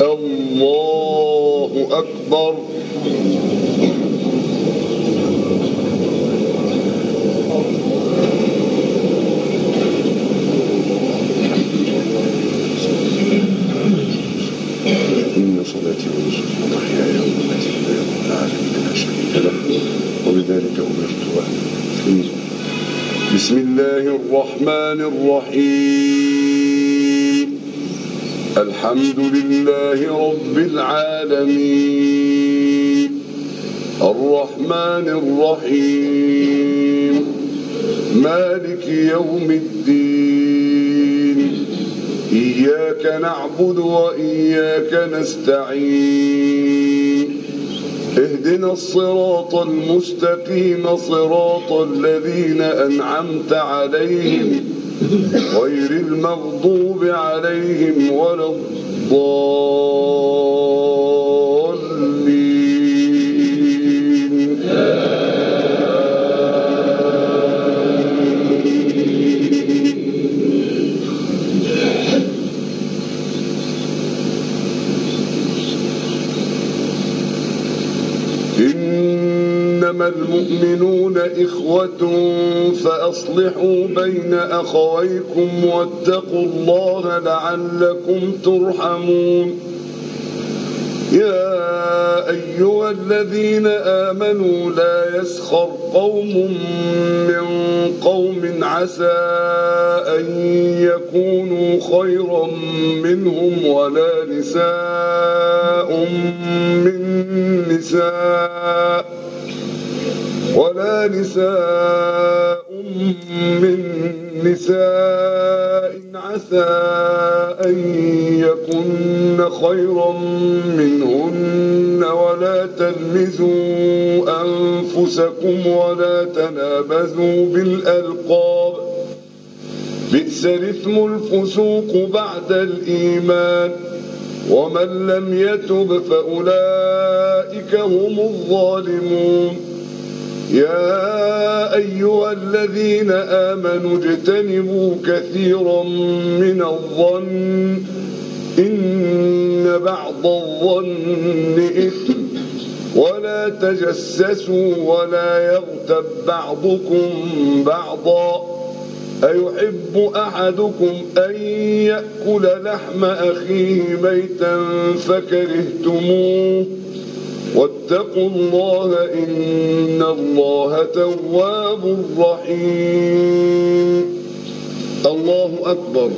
الله أكبر. إن صلاتي ونسكي ومحياي ومماتي لله رب العالمين لا شريك له وبذلك أمرت وأنا مسلم. بسم الله الرحمن الرحيم. الحمد لله رب العالمين الرحمن الرحيم مالك يوم الدين. إياك نعبد وإياك نستعين. اهدنا الصراط المستقيم صراط الذين أنعمت عليهم غير المغضوب عليهم ولا الضالين. إنما المؤمنون إخوة فأصلحوا بين أخويكم واتقوا الله لعلكم ترحمون. يا أيها الذين آمنوا لا يسخر قوم من قوم عسى أن يكونوا خيرا منهم ولا نساء من نساء عسى أن يكن خيرا منهن ولا تلمزوا أنفسكم ولا تنابزوا بالألقاب بئس الإثم الفسوق بعد الإيمان ومن لم يتب فأولئك هم الظالمون. يا أيها الذين آمنوا اجتنبوا كثيرا من الظن إن بعض الظن إثم ولا تجسسوا ولا يغتب بعضكم بعضا أيحب أحدكم أن يأكل لحم أخيه ميتا فكرهتموه واتقوا الله إن الله تواب رحيم. الله أكبر.